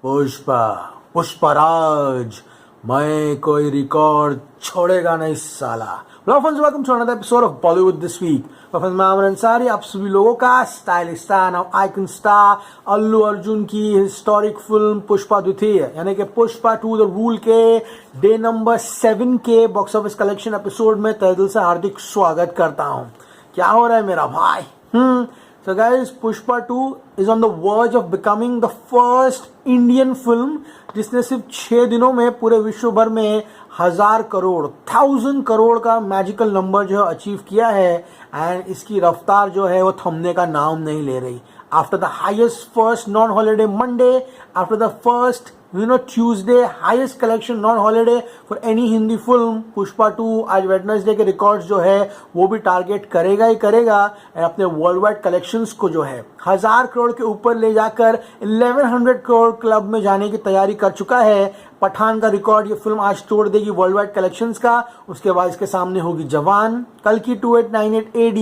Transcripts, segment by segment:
पुष्पा पुष्पराज मैं कोई रिकॉर्ड छोड़ेगा नहीं साला। Welcome to another episode of Bollywood this week. मैं आमिर अंसारी, आप सभी लोगों का stylish star, icon star Allu Arjun की हिस्टोरिक फिल्म पुष्पा द्वितीय यानी कि पुष्पा 2 द रूल के डे नंबर 7 के बॉक्स ऑफिस कलेक्शन एपिसोड में तहे दिल से हार्दिक स्वागत करता हूं। क्या हो रहा है मेरा भाई? So guys, Pushpa 2 is on the verge of becoming the first Indian film जिसने सिर्फ 6 दिनों में पूरे विश्व भर में 1000 करोड़ का मैजिकल नंबर जो है अचीव किया है। एंड इसकी रफ्तार जो है वो थमने का नाम नहीं ले रही। After the highest first non holiday Monday, after the first Tuesday highest collection non holiday for any Hindi film, Pushpa 2 आज वेडनेसडे के रिकॉर्ड्स जो है वो भी टारगेट करेगा ही करेगा। अपने वर्ल्ड वाइड कलेक्शंस को जो है 1000 करोड़ के ऊपर ले जाकर 1100 करोड़ क्लब में जाने की तैयारी कर चुका है। पठान का रिकॉर्ड ये फिल्म आज तोड़ देगी वर्ल्ड वाइड कलेक्शंस का। उसके बाद इसके सामने होगी जवान, कल की 2898 AD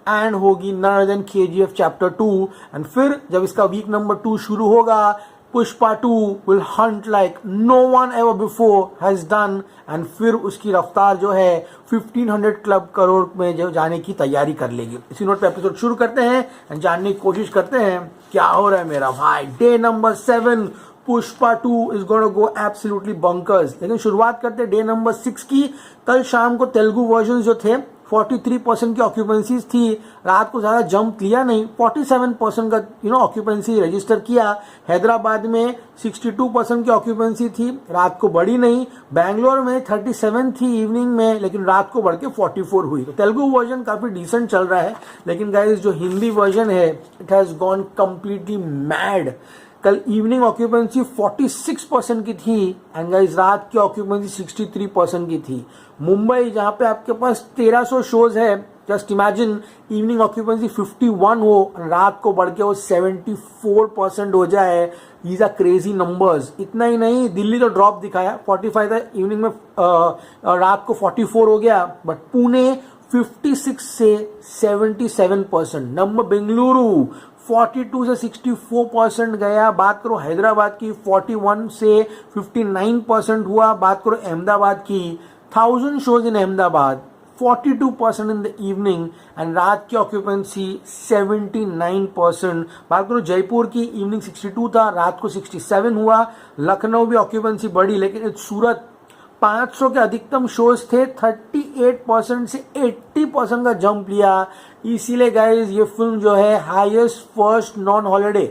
एंड होगी none other than KGF chapter 2। And फिर जब इसका वीक नंबर 2 शुरू होगा, Pushpa 2 will hunt like no one ever before has done and फिर उसकी रफ्तार जो है 1500 क्लब करोड़ में जो जाने की तैयारी कर लेगी। इसी नोट पे एपिसोड शुरू करते हैं और जानने की कोशिश करते हैं क्या हो रहा है मेरा भाई। Day number 7 Pushpa 2 is going to go absolutely bonkers। लेकिन शुरुआत करते हैं डे नंबर 6 की। कल शाम को तेलुगु वर्जन जो थे 43% की ऑक्यूपेंसीज थी। रात को ज़्यादा जंप लिया नहीं, 47% का ऑक्यूपेंसी रजिस्टर किया। हैदराबाद में 62% की ऑक्यूपेंसी थी, रात को बढ़ी नहीं। बैंगलोर में 37 थी इवनिंग में, लेकिन रात को बढ़ के 44 हुई। तो तेलुगु वर्जन काफ़ी डिसेंट चल रहा है। लेकिन गाइस जो हिंदी वर्जन है it has gone completely mad. कल इवनिंग ऑक्यूपेंसी 46% की थी एंड गाइस रात की ऑक्यूपेंसी 63% की थी। मुंबई जहां पे आपके पास 1300 शोज है, जस्ट इमेजिन इवनिंग ऑक्यूपेंसी 51 हो, रात को बढ़ के वो 74% हो जाए। These are crazy numbers. इतना ही नहीं, दिल्ली तो ड्रॉप दिखाया, 45 था इवनिंग में, रात को 44 हो गया। बट पुणे 56 से 77%। नंबर बेंगलुरु 42 से 64% गया। बात करो हैदराबाद की 41 से 59% हुआ। बात करो अहमदाबाद की 1000 shows in Ahmedabad 42% in the evening and रात की ऑक्यूपेंसी 79%। बात करो जयपुर की इवनिंग 62 था, रात को 67 हुआ। लखनऊ भी ऑक्यूपेंसी बढ़ी, लेकिन सूरत 500 के अधिकतम शोज थे, 38% से 80% का जंप लिया। इसीलिए गाइज ये फिल्म जो है highest first non holiday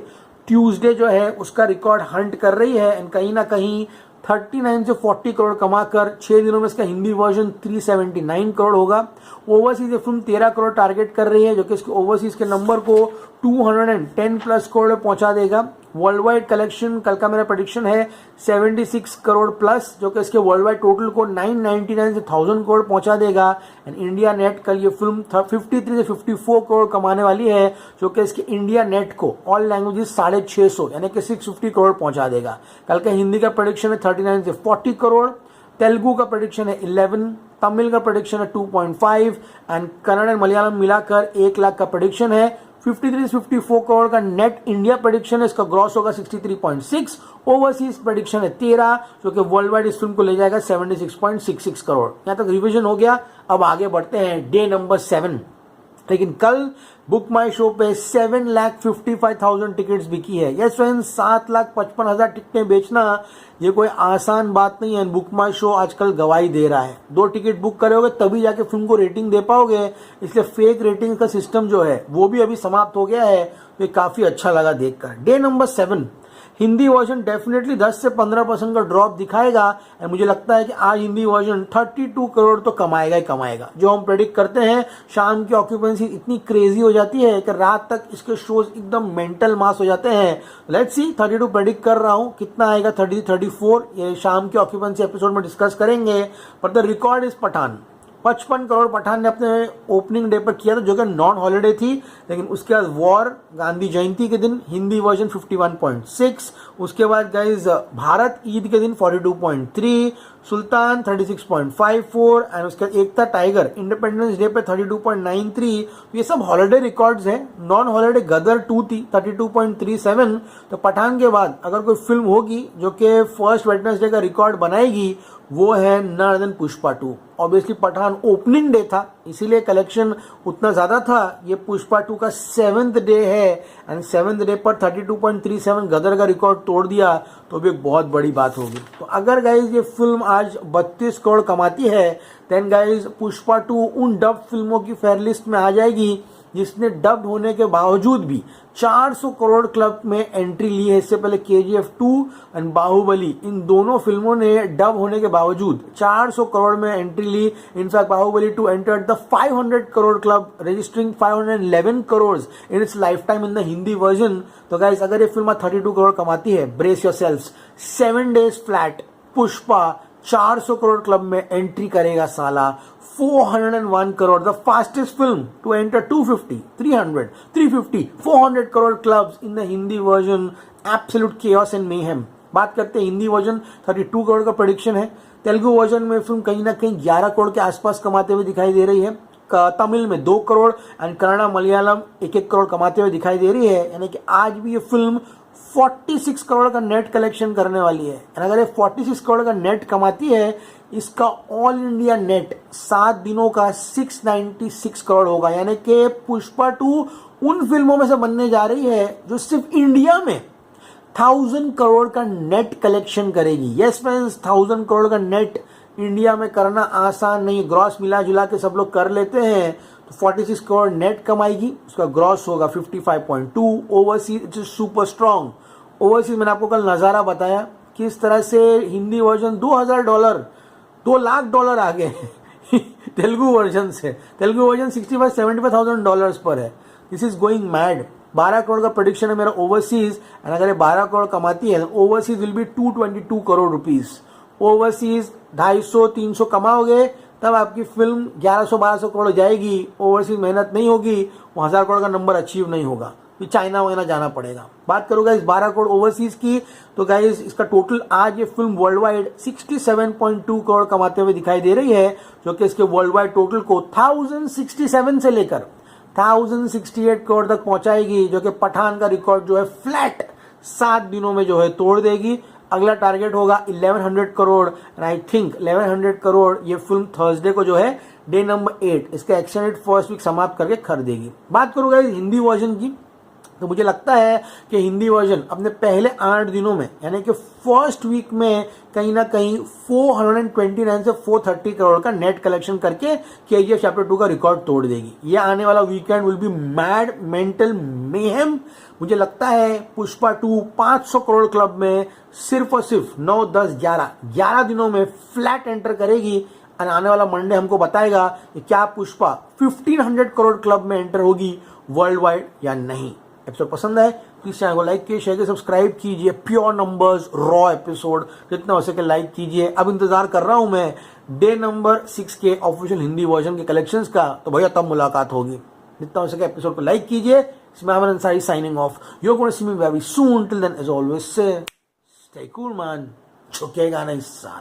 Tuesday जो है उसका रिकॉर्ड हंट कर रही है। एंड कहीं ना कहीं 39 से 40 करोड़ कमाकर 6 दिनों में इसका हिंदी वर्जन 379 करोड़ होगा। ओवरसीज ये फिल्म 13 करोड़ टारगेट कर रही है, जो कि इसके ओवरसीज के नंबर को 210 प्लस करोड़ पहुंचा देगा। वर्ल्ड वाइड कलेक्शन कल का मेरा प्रेडिक्शन है 76 करोड़ प्लस, जो कि इसके वर्ल्ड वाइड टोटल को 999 से 1000 करोड़ पहुंचा देगा। एंड इंडिया नेट कल ये फिल्म 53 से 54 करोड़ कमाने वाली है, जो कि इसके इंडिया नेट को ऑल लैंग्वेजेस 650 यानी कि 650 करोड़ पहुंचा देगा। कल का हिंदी का प्रेडिक्शन है 39 से 40 करोड़, तेलुगु का प्रेडिक्शन है 11, तमिल का प्रेडिक्शन है 2.5 एंड कन्नड़ एंड मलयालम मिलाकर 1 लाख का प्रेडिक्शन है। 53 से 54 करोड़ का नेट इंडिया प्रेडिक्शन है, इसका ग्रॉस होगा 63.6। ओवरसीज प्रेडिक्शन है 13, जो कि वर्ल्ड वाइड इस फिल्म को ले जाएगा 76.66 करोड़। यहाँ तक रिवीजन हो गया। अब आगे बढ़ते हैं डे नंबर 7। लेकिन कल बुक माई शो पे 7,55,000 टिकट्स बिकी है। यस फ्रेंड्स, 7,55,000 टिकटें बेचना ये कोई आसान बात नहीं है। बुक माई शो आजकल गवाही दे रहा है। 2 टिकट बुक करोगे तभी जाके फिल्म को रेटिंग दे पाओगे, इसलिए फेक रेटिंग का सिस्टम जो है वो भी अभी समाप्त हो गया है। तो ये काफी अच्छा लगा देखकर। Day number 7 Hindi version definitely 10 से 15% का ड्रॉप दिखाएगा। और मुझे लगता है कि आज हिंदी वर्जन 32 करोड़ तो कमाएगा ही कमाएगा। जो हम प्रेडिक्ट करते हैं, शाम की ऑक्यूपेंसी इतनी क्रेजी हो जाती है कि रात तक इसके शोज एकदम मेंटल मास हो जाते हैं। लेट्स सी, 32 प्रेडिक्ट कर रहा हूं, कितना आएगा 30 34 ये शाम की ऑक्यूपेंसी एपिसोड में डिस्कस करेंगे। पर the record is Pathaan. 55 crore Pathaan ने अपने ओपनिंग डे पर किया था, जो कि नॉन हॉलीडे थी, लेकिन उसके बाद वॉर, गांधी जयंती के दिन हिंदी वर्जन 51.6, उसके बाद गाइज भारत ईद के दिन 42.3, सुल्तान 36.54 एंड उसके बाद एकता टाइगर इंडिपेंडेंस डे पे 32.93। ये सब हॉलीडे रिकॉर्ड्स हैं। नॉन हॉलीडे गदर 2 थी 32.37। तो पठान के बाद अगर कोई फिल्म होगी जो कि फर्स्ट वेडनेसडे का रिकॉर्ड बनाएगी, वो है none other than Pushpa 2। Obviously Pathaan opening day था, इसीलिए कलेक्शन उतना ज्यादा था। ये पुष्पा 2 का 7th डे है एंड 7th डे पर 32.37 गदर का रिकॉर्ड तोड़ दिया, तो भी एक बहुत बड़ी बात होगी। तो अगर गाइज ये फिल्म आज 32 करोड़ कमाती है, देन गाइज पुष्पा 2 उन डब फिल्मों की फेयर लिस्ट में आ जाएगी जिसने डब्ड होने के बावजूद भी 400 करोड़ क्लब में एंट्री ली है। इससे पहले KGF 2 एंड बाहुबली, इन दोनों फिल्मों ने डब होने के बावजूद 400 करोड़ में एंट्री ली। In fact Baahubali 2 entered the 500 crore club, registering 511 crore in its life time in the Hindi version. तो गाइस अगर ये फिल्म 32 करोड़ कमाती है, brace yourselves, 7 days flat Pushpa 400 crore club में एंट्री करेगा साला। 401 crore, the fastest film to enter 250, 300, 350, 400 crore clubs in the Hindi version. Absolute chaos and mayhem. बात करते हैं हिंदी वर्जन, 32 करोड़ का प्रेडिक्शन है। तेलुगु वर्जन में फिल्म कहीं ना कहीं 11 करोड़ के आसपास कमाते हुए दिखाई दे रही है। तमिल में 2 करोड़ एंड कन्नड़ा मलयालम 1-1 करोड़ कमाते हुए दिखाई दे रही है। यानी कि आज भी ये फिल्म 46 करोड़ का नेट कलेक्शन करने वाली है। अगर ये 46 करोड़ का नेट कमाती है, इसका ऑल इंडिया नेट 7 दिनों का 696 करोड़ होगा। यानी कि पुष्पा 2 उन फिल्मों में से बनने जा रही है जो सिर्फ इंडिया में 1000 करोड़ का नेट कलेक्शन करेगी। यस फ्रेंड्स, 1000 करोड़ का नेट इंडिया में करना आसान नहीं। ग्रॉस मिला जुला के सब लोग कर लेते हैं, तो 46 करोड़ नेट कमाएगी, उसका ग्रॉस होगा 55.2। Overseas it's super strong. Overseas मैंने आपको कल नज़ारा बताया किस तरह से हिंदी वर्जन $2,000, $2 लाख आ गए तेलुगु वर्जन से। तेलुगु वर्जन $65,000-75,000 पर है। This is going mad. 12 crore का प्रेडिक्शन है मेरा ओवरसीज, एंड अगर ये 12 करोड़ कमाती है, overseas will be 222 crore rupees. Overseas 250-300 कमाओगे तब आपकी फिल्म 1100-1200 करोड़ जाएगी। ओवरसीज मेहनत नहीं होगी, वो 1000 करोड़ का नंबर अचीव नहीं होगा, फिर चाइना वगैरह जाना पड़ेगा। बात करूंगा इस 12 करोड़ ओवरसीज की, तो गाइस इसका टोटल आज ये फिल्म वर्ल्ड वाइड 67.2 करोड़ कमाते हुए दिखाई दे रही है, जो कि इसके वर्ल्ड वाइड टोटल को 1067 से लेकर 1068 करोड़ तक पहुंचाएगी, जो कि पठान का रिकॉर्ड जो है फ्लैट 7 दिनों में जो है तोड़ देगी। अगला टारगेट होगा 1100 crore, and I think 1100 crore ये फिल्म थर्सडे को जो है डे नंबर 8 इसका एक्सटेंडेड फर्स्ट वीक समाप्त करके कर देगी। बात करूंगा हिंदी वर्जन की, तो मुझे लगता है कि हिंदी वर्जन अपने पहले 8 दिनों में, यानी कि फर्स्ट वीक में कहीं ना कहीं 429 से 430 करोड़ का नेट कलेक्शन करके KGF चैप्टर 2 का रिकॉर्ड तोड़ देगी। ये आने वाला weekend will be mad mental mayhem. मुझे लगता है पुष्पा 2 500 करोड़ क्लब में सिर्फ और सिर्फ 9, 10, 11 दिनों में फ्लैट एंटर करेगी। और आने वाला मंडे हमको बताएगा कि क्या पुष्पा 1500 करोड़ क्लब में एंटर होगी वर्ल्ड वाइड या नहीं। एपिसोड पसंद है प्लीज चैनल को लाइक कीजिए, शेयर कीजिए, सब्सक्राइब कीजिए। प्योर नंबर्स रॉ एपिसोड जितना हो सके लाइक कीजिए। अब इंतजार कर रहा हूं मैं डे नंबर 6 के ऑफिशियल हिंदी वर्जन के कलेक्शंस का, तो भैया तब मुलाकात होगी। जितना हो सके एपिसोड को लाइक कीजिए। इसमें Aman Ansari signing off. You are going to see me very soon. Till then as always say stay cool man, झुकेगा नहीं साला।